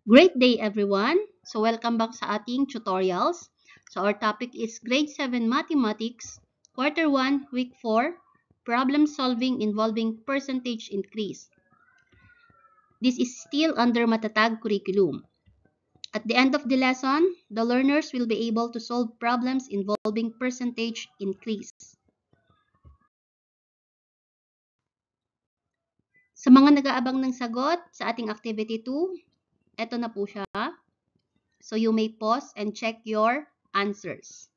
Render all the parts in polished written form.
Great day everyone! So welcome back sa ating tutorials. So our topic is Grade 7 Mathematics, Quarter 1, Week 4, Problem Solving Involving Percentage Increase. This is still under Matatag curriculum. At the end of the lesson, the learners will be able to solve problems involving percentage increase. Sa mga nag-aabang ng sagot sa ating Activity 2, eto na po siya. So you may pause and check your answers.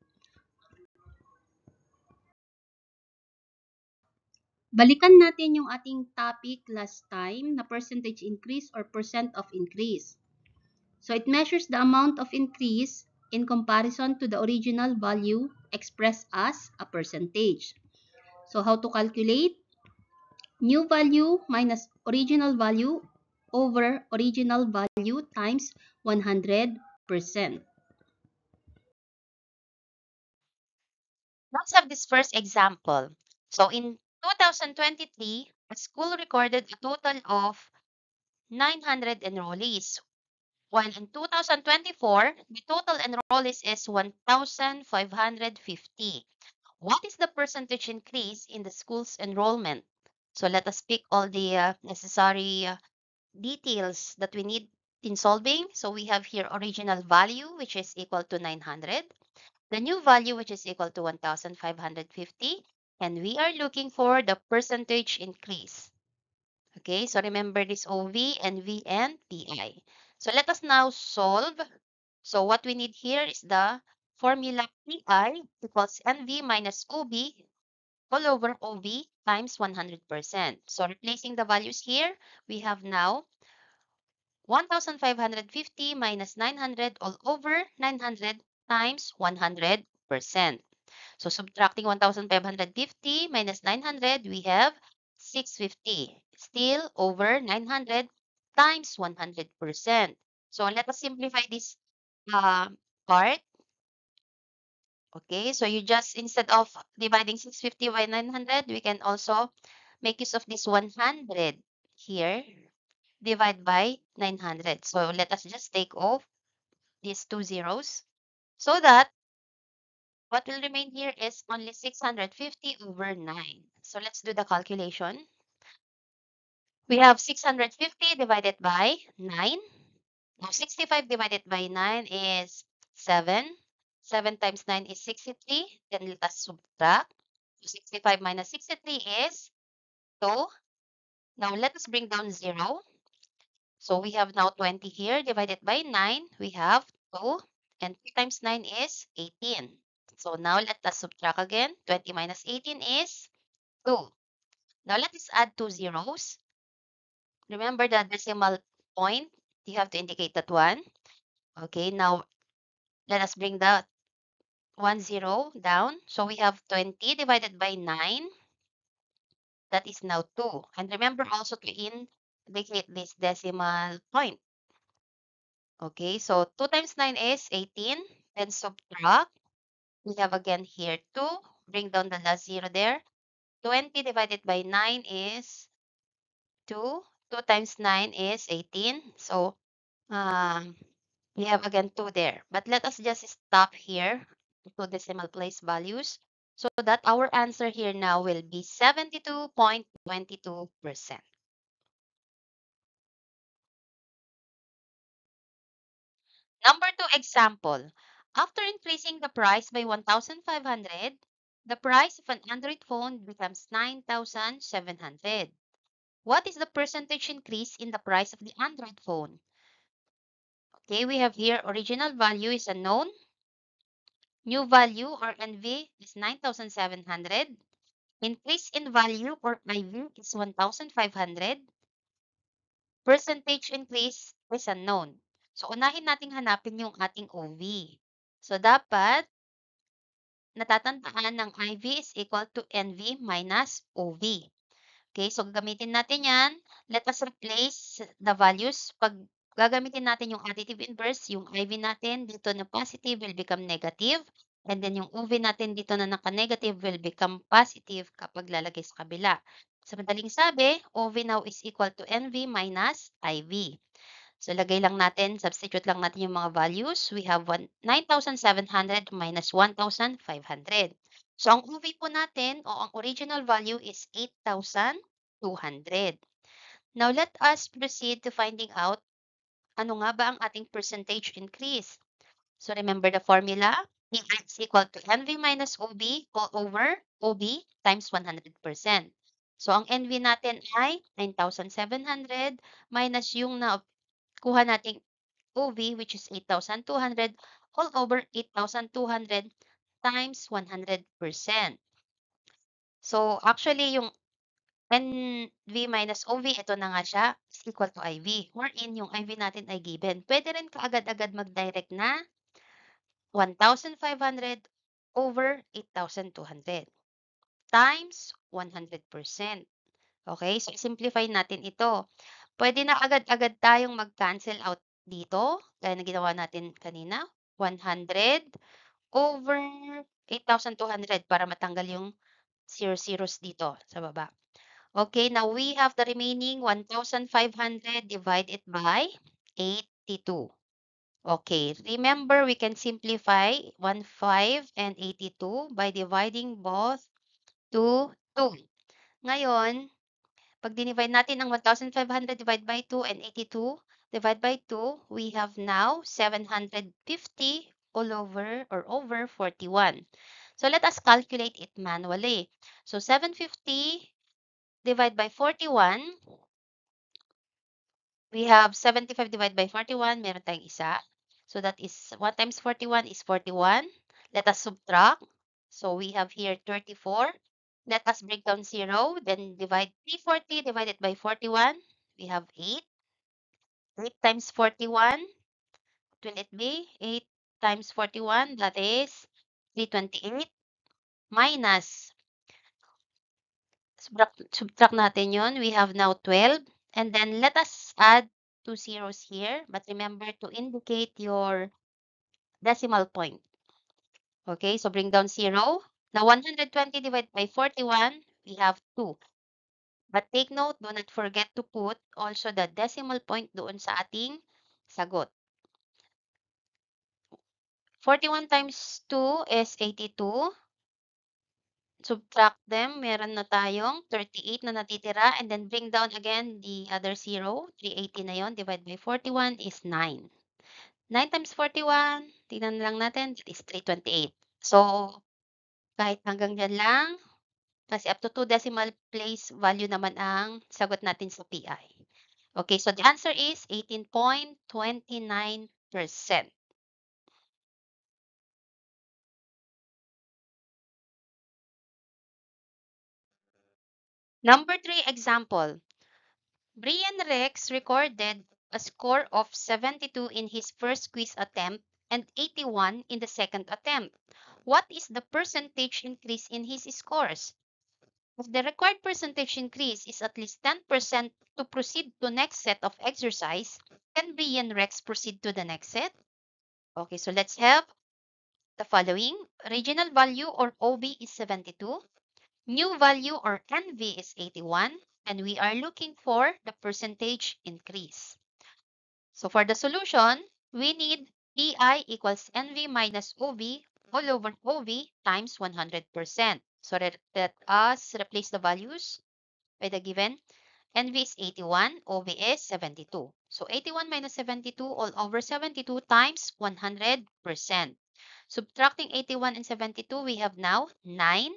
Balikan natin yung ating topic last time na percentage increase or percent of increase. So it measures the amount of increase in comparison to the original value expressed as a percentage. So how to calculate? New value minus original value over original value times 100%. Let's have this first example. So in 2023, a school recorded a total of 900 enrollees, while in 2024, the total enrollees is 1,550. What is the percentage increase in the school's enrollment? So let us pick all the necessary details that we need in solving. So we have here original value, which is equal to 900. The new value, which is equal to 1,550, and we are looking for the percentage increase. Okay, so remember this OV and V and PI. So let us now solve. So what we need here is the formula PI equals NV minus OB all over OV times 100%. So replacing the values here, we have now 1,550 minus 900 all over 900 times 100%. So subtracting 1,550 minus 900, we have 650. Still over 900 times 100%. So let us simplify this part. Okay, so you just, instead of dividing 650 by 900, we can also make use of this 100 here, divide by 900. So let us just take off these two zeros so that what will remain here is only 650 over 9. So let's do the calculation. We have 650 divided by 9. Now 65 divided by 9 is 7. 7 times 9 is 63. Then let us subtract. So 65 minus 63 is 2. Now let us bring down 0. So we have now 20 here divided by 9. We have 2. And 2 times 9 is 18. So now let us subtract again. 20 minus 18 is 2. Now let us add two zeros. Remember the decimal point. You have to indicate that one. Okay, now let us bring the 10 down. So we have 20 divided by 9. That is now 2. And remember also to indicate this decimal point. Okay, so 2 times 9 is 18. Then subtract. We have again here 2. Bring down the last 0 there. 20 divided by 9 is 2. 2 times 9 is 18. So we have again 2 there. But let us just stop here to decimal place values so that our answer here now will be 72.22%. Number 2 example. After increasing the price by 1,500, the price of an Android phone becomes 9,700. What is the percentage increase in the price of the Android phone? Okay, we have here original value is unknown. New value or NV is 9,700. Increase in value or IV is 1,500. Percentage increase is unknown. So, unahin nating hanapin yung ating OV. So, dapat natatandaan ng IV is equal to NV minus OV. Okay, so gamitin natin yan. Let us replace the values. Pag gagamitin natin yung additive inverse, yung IV natin dito na positive will become negative. And then yung OV natin dito na naka-negative will become positive kapag lalagay sa kabila. Sa madaling sabi, OV now is equal to NV minus IV. So, lagay lang natin, substitute lang natin yung mga values. We have 9,700 minus 1,500. So, ang OV po natin o ang original value is 8,200. Now, let us proceed to finding out ano nga ba ang ating percentage increase. So, remember the formula? PI is equal to NV minus OB all over OB times 100%. So, ang NV natin ay 9,700 minus yung nakuha nating OV, which is 8,200 all over 8,200 times 100%. So, actually, yung NV minus OV, ito na nga siya, is equal to IV. Wherein yung IV natin ay given. Pwede rin kaagad-agad mag-direct na 1,500 over 8,200 times 100%. Okay? So, simplify natin ito. Pwede na agad-agad tayong mag-cancel out dito, gaya na ginawa natin kanina. 100 over 8,200 para matanggal yung zeros dito sa baba. Okay, now we have the remaining 1,500. Divide it by 82. Okay, remember we can simplify 15 and 82 by dividing both to 2. Ngayon, pag dinivide natin ang 1,500 divide by 2 and 82 divide by 2, we have now 750 all over or over 41. So let us calculate it manually. So 750 divided by 41, we have 75 divided by 41, meron tayong isa. So that is 1 times 41 is 41. Let us subtract. So we have here 34. Let us break down 0. Then divide 340 divided by 41. We have 8. 8 times 41. What will it be? 8 times 41. That is 328. Minus. Subtract natin yun. We have now 12. And then let us add 2 zeros here. But remember to indicate your decimal point. Okay, so bring down 0. Now 120 divided by 41, we have 2. But take note, do not forget to put also the decimal point doon sa ating sagot. 41 times 2 is 82. Subtract them, meron na tayong 38 na natitira. And then bring down again the other 0. 380 na yon. Divide by 41 is 9. 9 times 41, tingnan lang natin, it is 328. So, kahit hanggang dyan lang, kasi up to 2 decimal place value naman ang sagot natin sa PI. Okay, so the answer is 18.29%. Number 3 example. Brian Rex recorded a score of 72 in his first quiz attempt and 81 in the second attempt. What is the percentage increase in his scores? If the required percentage increase is at least 10% to proceed to next set of exercise, can Brian Rex proceed to the next set? Okay, so let's have the following. Original value or OB is 72. New value or NV is 81. And we are looking for the percentage increase. So for the solution, we need PI equals NV minus OV all over OV times 100%. So let us replace the values by the given. NV is 81, OV is 72. So 81 minus 72 all over 72 times 100%. Subtracting 81 and 72, we have now 9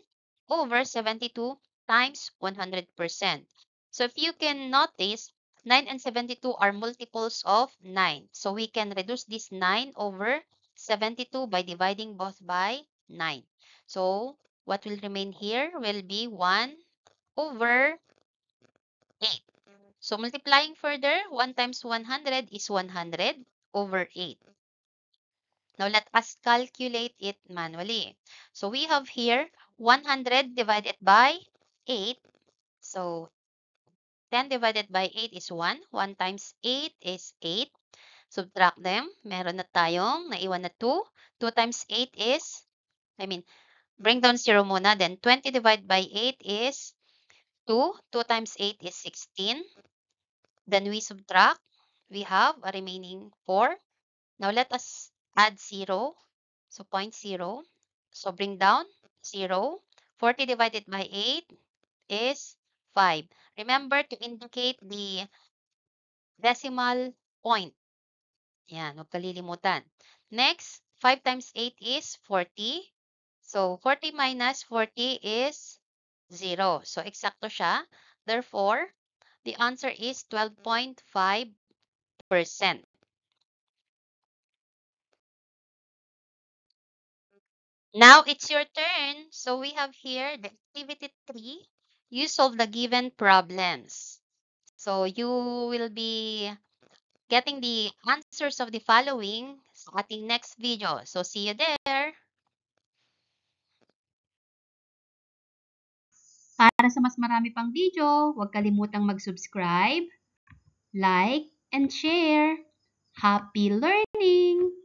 over 72 times 100%. So if you can notice, 9 and 72 are multiples of 9. So we can reduce this 9 over 72 by dividing both by 9. So what will remain here will be 1 over 8. So multiplying further, 1 times 100 is 100 over 8. Now let us calculate it manually. So we have here 100 divided by 8. So 10 divided by 8 is 1. 1 times 8 is 8. Subtract them. Meron na tayong naiwan na 2. 2 times 8 is, bring down 0 muna. Then 20 divided by 8 is 2. 2 times 8 is 16. Then we subtract. we have a remaining 4. Now let us add 0. So 0.0. So bring down 0. 40 divided by 8 is 5. Remember to indicate the decimal point. Yan, huwag kalilimutan. Next, 5 times 8 is 40. So 40 minus 40 is 0. So eksakto siya. Therefore, the answer is 12.5%. Now it's your turn. So we have here the activity 3. You solve the given problems. So you will be getting the answers of the following sa ating next video. So see you there. Para sa mas marami pang video, huwag kalimutang mag-subscribe, like, and share. Happy learning!